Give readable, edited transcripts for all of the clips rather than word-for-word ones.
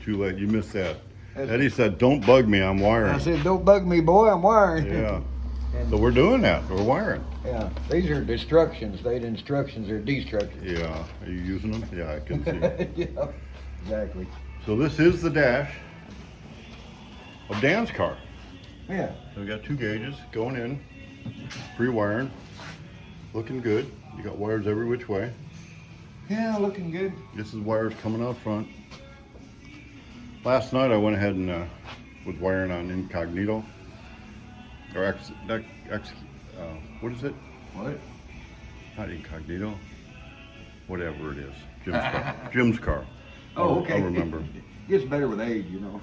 Too late, you missed that. Eddie said, don't bug me, I'm wiring. I said, don't bug me, boy, I'm wiring. Yeah. So we're doing that, we're wiring. Yeah, these are destructions. They ain't instructions, they're destructions. Yeah, are you using them? Yeah, I can see. Yeah, exactly. So this is the dash of Dan's car. Yeah. So we got 2 gauges going in, pre-wiring, looking good. You got wires every which way. Yeah, looking good. This is wires coming out front. Last night I went ahead and was wiring on incognito, or what is it? What? Not incognito. Whatever it is. Jim's car. Jim's car. Oh, okay. I'll remember. Gets better with age, you know.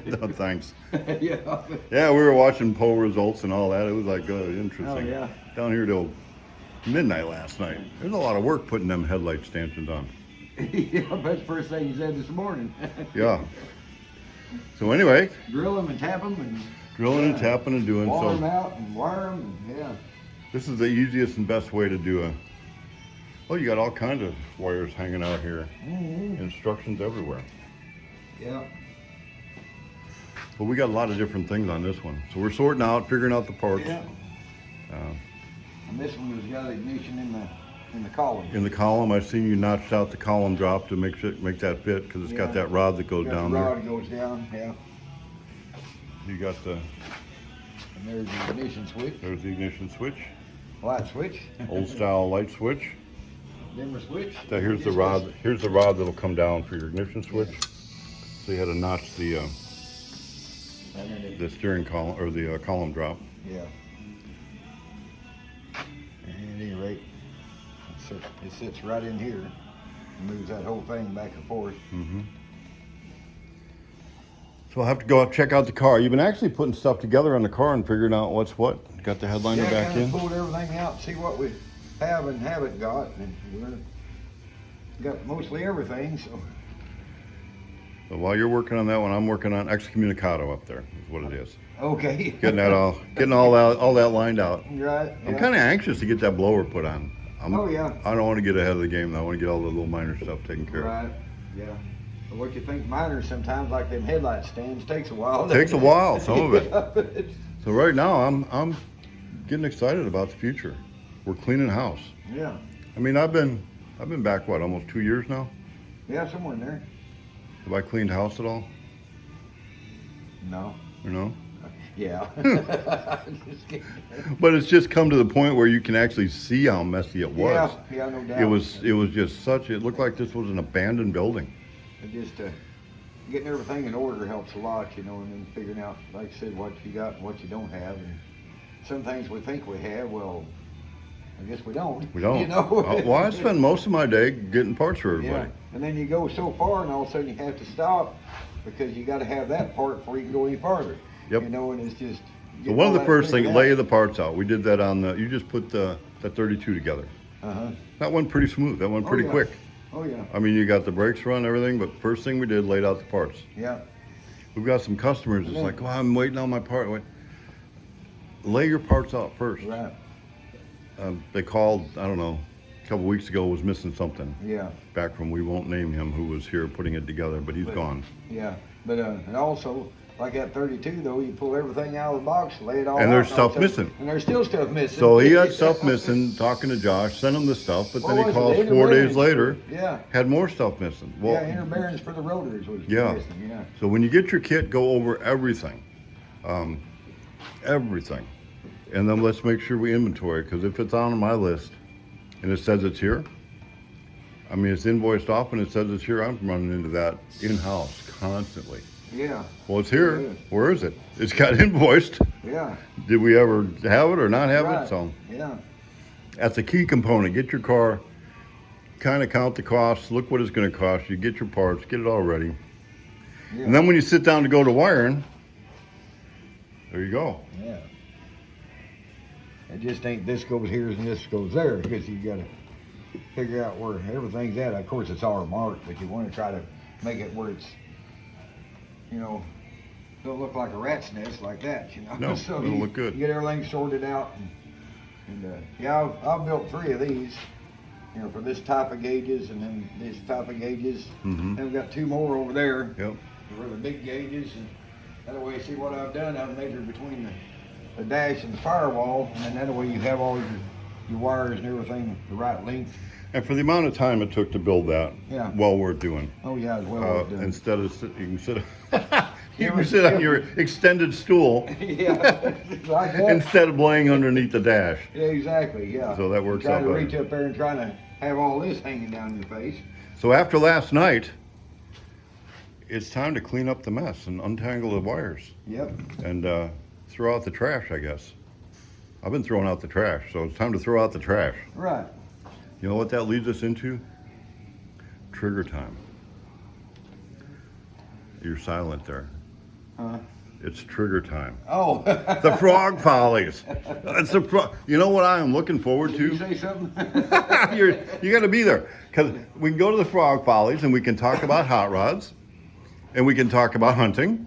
No, thanks. Yeah. Yeah, we were watching poll results and all that. It was like interesting. Oh, yeah. Down here till midnight last night. There's a lot of work putting them headlight stanchions on. Yeah, that's the first thing you said this morning. Yeah. So anyway. Drill them and tap them and. Drilling and tapping and doing wire so. them out and wire them, and, yeah. This is the easiest and best way to do a. Oh, you got all kinds of wires hanging out here. Mm-hmm. Instructions everywhere. Yeah. But we got a lot of different things on this one. So we're sorting out, figuring out the parts. Yeah. And this one has got ignition in the column. In the column, I've seen you notched out the column drop to make that fit because it's got that rod that goes down the there. rod goes down, yeah. You got the. And there's the ignition switch. There's the ignition switch. Light switch. Old style light switch. Dimmer switch. Here's the rod. Here's the rod that'll come down for your ignition switch. So you had to notch the steering column or the column drop. Yeah. At any rate, it sits right in here and moves that whole thing back and forth. Mm-hmm. So I'll have to go out check out the car. You've been actually putting stuff together on the car and figuring out what's what. Got the headliner back in. Pulled everything out, see what we have and haven't got, and we've got mostly everything. So while you're working on that one, I'm working on excommunicado up there. Is what it is. Okay. Getting all that lined out. Right. I'm kind of anxious to get that blower put on. Oh yeah. I don't want to get ahead of the game though. I want to get all the little minor stuff taken care of. Right. Yeah. But what you think minor sometimes, like them headlight stands, takes a while. It takes a while, some of it. So right now I'm getting excited about the future. We're cleaning house. Yeah. I mean I've been back almost 2 years now. Yeah, somewhere in there. Have I cleaned house at all? No. You know? Yeah. But it's just come to the point where you can actually see how messy it was. Yeah, no doubt. It was just it looked like this was an abandoned building. It just getting everything in order helps a lot, you know, and then figuring out, like I said, what you got and what you don't have. And some things we think we have, well, I guess we don't. We don't. You know? Well, I spend most of my day getting parts for everybody. Yeah. And then you go so far, and all of a sudden you have to stop because you got to have that part before you can go any farther. Yep. You know, and it's just. So one of the first things, lay the parts out. We did that on you just put the 32 together. Uh-huh. That went pretty smooth. That went pretty quick. Oh, yeah. I mean, you got the brakes run, everything, but first thing we did, laid out the parts. Yeah. We've got some customers that's like, oh, I'm waiting on my part. Wait. Lay your parts out first. Right. They called, I don't know, a couple weeks ago, was missing something. Yeah. Back from, we won't name him, who was here putting it together, but he's gone. Yeah. But, and also, like that 32 though, you pull everything out of the box, lay it all out. And there's stuff missing. And there's still stuff missing. So he had stuff missing, talking to Josh, sent him the stuff, but then he calls 4 days later, had more stuff missing. Well, yeah, inner bearings for the rotors was missing, yeah. So when you get your kit, go over everything. Everything. And then let's make sure we inventory, because if it's on my list and it says it's here, I mean, it's invoiced off and it says it's here, I'm running into that in-house constantly. Yeah. Well, it's here. Where is it? It's got invoiced. Yeah. Did we ever have it or not have it? So yeah. That's a key component. Get your car, kind of count the costs, look what it's going to cost you, get your parts, get it all ready. Yeah. And then when you sit down to go to wiring, there you go. Yeah. It just ain't this goes here and this goes there, because you got to figure out where everything's at. Of course, it's all marked, but you want to try to make it where it's, you know, don't look like a rat's nest like that, you know. No, so it'll look good. You get everything sorted out, and yeah, I've built 3 of these, you know, for this type of gauges and then this type of gauges. Mm-hmm. And we've got 2 more over there Yep. for the big gauges. And that way, see what I've done, I've measured between the dash and the firewall, and then that way you have all your wires and everything the right length. And for the amount of time it took to build that, Yeah. well worth doing. Oh yeah, it's well worth doing. Instead of you can sit, you can sit on your extended stool Yeah, like that. instead of laying underneath the dash. Yeah, exactly. Yeah. So that works Try out to better. reach up there and trying to have all this hanging down your face. So after last night, it's time to clean up the mess and untangle the wires Yep. and throw out the trash, I guess. I've been throwing out the trash, so it's time to throw out the trash. Right. You know what that leads us into? Trigger time. You're silent there. Huh? It's trigger time. Oh. The frog follies. It's you know what I am looking forward Did you to? say something? You got to be there because we can go to the frog follies and we can talk about hot rods, and we can talk about hunting,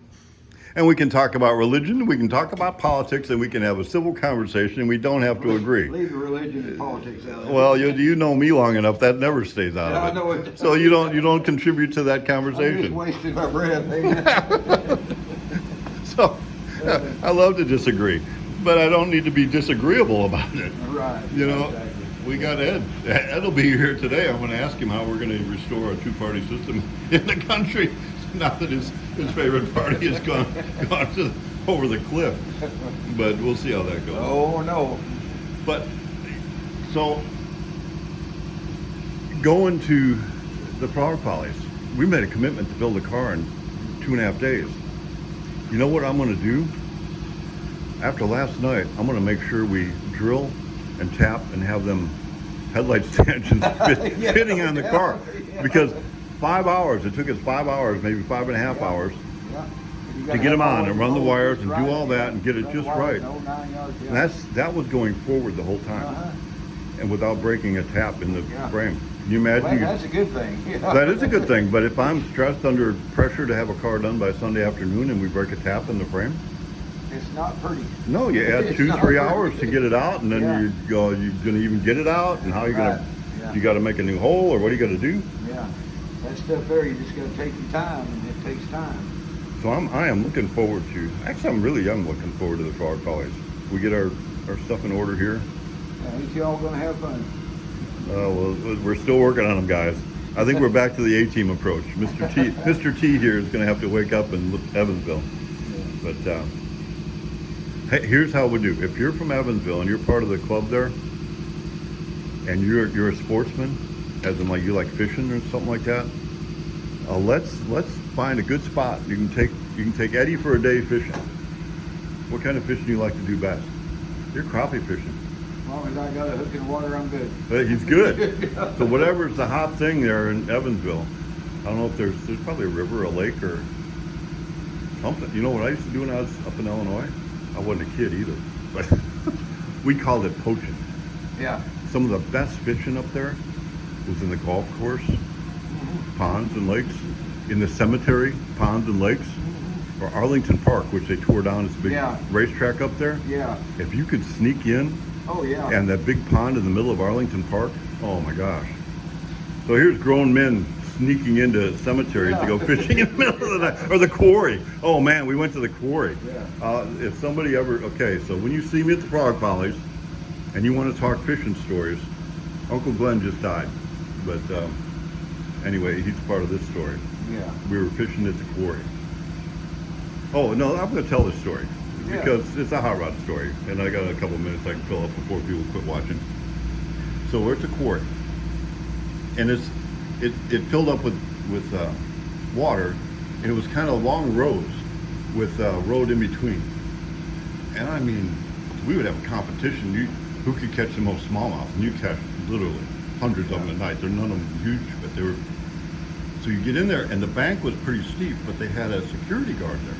and we can talk about religion. We can talk about politics, and we can have a civil conversation, and we don't have to agree. Leave the religion and politics out. Well, you know me long enough. That never stays out Yeah, I of know it. it. So you don't contribute to that I'm just conversation. wasting my breath. So I love to disagree, but I don't need to be disagreeable about it. Right. You know, Exactly. we got Ed. Ed'll be here today. I'm going to ask him how we're going to restore a two-party system in the country. Now that his favorite party has gone over the cliff, but we'll see how that goes. Oh no. But so going to the frog follies, we made a commitment to build a car in 2.5 days. You know what I'm going to do? After last night, I'm going to make sure we drill and tap and have them headlight stanchions Yeah, fitting on the car. yeah. Because 5 hours, it took us 5 hours, maybe 5.5 hours Yeah. You to gotta get them have on all and the run the bolts wires just and right, do all that and get it run the just wires right. the whole 9 yards, yeah. And that was going forward the whole time, Uh-huh. and without breaking a tap in the Yeah. frame. Can you imagine? Well, that's a good thing. Yeah. That is a good thing, but if I'm stressed under pressure to have a car done by Sunday afternoon and we break a tap in the frame, It's not pretty. no, you add It's 2-3 not pretty. hours to get it out, and then Yeah. you're gonna even get it out, and how you gonna, Right. Yeah. you gotta make a new hole, or what are you gonna do? Yeah. That stuff there, you just gotta take your time, and it takes time. So I am looking forward to, actually I'm really young looking forward to the frog follies. We get our stuff in order here. Ain't you all gonna have fun? Well, we're still working on them, guys. I think we're back to the A-team approach. Mr. T here is going to have to wake up in Evansville. But hey, here's how we do. If you're from Evansville and you're part of the club there, and you're a sportsman, as in like you like fishing or something like that, let's find a good spot. You can take Eddie for a day fishing. What kind of fishing do you like to do best? You're crappie fishing. As long as I got a hook in the water, I'm good. He's good. So whatever's the hot thing there in Evansville, I don't know if there's probably a river, a lake, or something. You know what I used to do when I was up in Illinois? I wasn't a kid either, but we called it poaching. Yeah. Some of the best fishing up there was in the golf course, ponds and lakes, in the cemetery, ponds and lakes, or Arlington Park, which they tore down this big Yeah. racetrack up there. Yeah. If you could sneak in, Oh, yeah. and that big pond in the middle of Arlington Park, oh my gosh. So here's grown men sneaking into cemeteries to go fishing in the middle of the night, or the quarry. Oh man, we went to the quarry. Yeah. If somebody ever, okay, so when you see me at the frog follies and you want to talk fishing stories, Uncle Glenn just died. But anyway, he's part of this story. Yeah. We were fishing at the quarry. Oh no, I'm going to tell this story because it's a hot rod story, and I got a couple minutes I can fill up before people quit watching. So we're at the quarry, and it filled up with water, and it was kind of long rows with a road in between. And I mean, we would have a competition. Who could catch the most smallmouth? And you catch literally hundreds of them at night. They're none of them huge, but they were. So you get in there, and the bank was pretty steep, but they had a security guard there.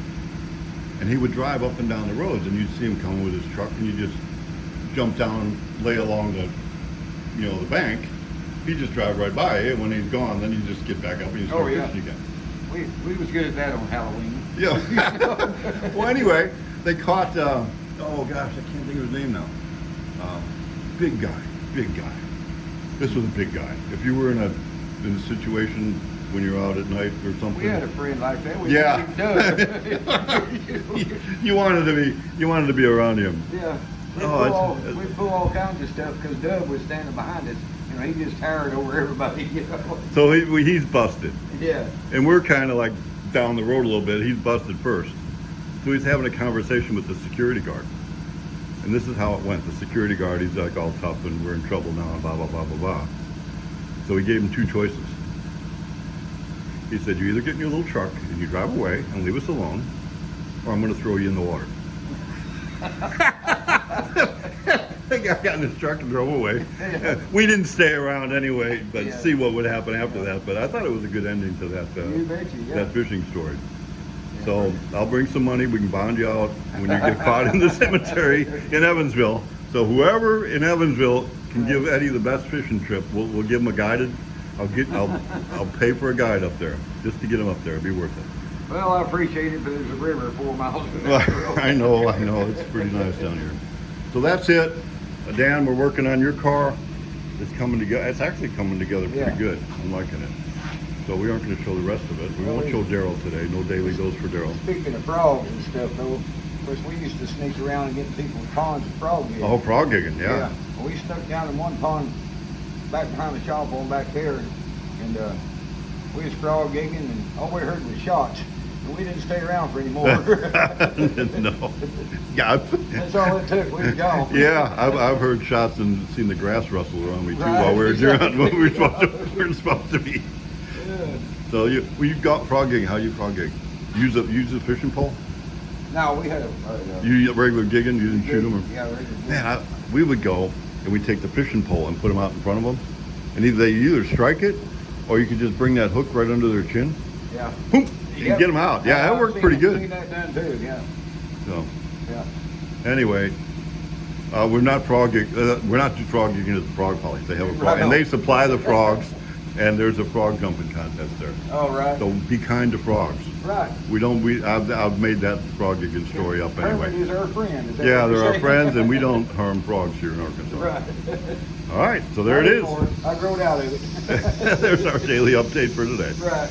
And he would drive up and down the roads, and you'd see him coming with his truck, and you just jump down, lay along the bank. He'd just drive right by you, and when he's gone, then you just get back up and you start fishing again. We was good at that on Halloween. Yeah. Well, anyway, they caught, oh gosh, I can't think of his name now. Big guy. This was a big guy. If you were in a situation when you're out at night or something. We had a friend like that. We Yeah. Doug. you wanted to be around him. Yeah. Oh, We'd pull all kinds of stuff because Doug was standing behind us. You know, he just towered over everybody. You know. So he's busted. Yeah. And we're kind of like down the road a little bit. He's busted first. So he's having a conversation with the security guard. And this is how it went. The security guard, he's like all tough and we're in trouble now and blah, blah, blah, blah, blah. So he gave him two choices. He said, you either get in your little truck and you drive away and leave us alone, or I'm going to throw you in the water. The guy got in his truck and drove away. We didn't stay around anyway, but Yeah. see what would happen after that. But I thought it was a good ending to that You betcha, yeah. that fishing story. So I'll bring some money. We can bond you out when you get caught in the cemetery in Evansville. So whoever in Evansville can give Eddie the best fishing trip, we'll give him a guided. I'll pay for a guide up there just to get him up there. It'd be worth it. Well, I appreciate it, but there's a river 4 miles from Well, that road. I know. It's pretty nice down here. So that's it. Dan, we're working on your car. It's coming together. It's actually coming together pretty Yeah. good. I'm liking it. So we aren't going to show the rest of it. We won't show Daryl today. No daily dose for Daryl. Speaking of frogs and stuff, though, of course, we used to sneak around and get people's ponds and frog gigging. Oh, frog gigging, yeah. Well, we snuck down in one pond back behind the shop on back there, and we was frog gigging, and all we heard was shots. And we didn't stay around for any more. No. Yeah. That's all it took. We was gone. Yeah, I've heard shots and seen the grass rustle around me too Right, while we were exactly. when we were supposed to be. Yeah. So you got frog gigging. How you frog gig? Use a fishing pole? No, we had a You regular gigging? You didn't shoot them? Or? Yeah, regular. Man, we would go and we'd take the fishing pole and put them out in front of them, and either strike it, or you could just bring that hook right under their chin, Yeah. boom, and get them out. Yeah, that worked pretty Seen good. that done too. Yeah. So Yeah. anyway, we're not frog gigging at the frog Follies. They have a frog, Right and on. they supply the frogs, and there's a frog jumping contest there. All right. So be kind to frogs. Right. I've made that frog gigging story up Hermit anyway. is our friend. Is that Yeah, what they're you're our saying? friends, and we don't harm frogs here in Arkansas. Right. All right, so there it is. I growed out of it. There's our daily update for today. Right.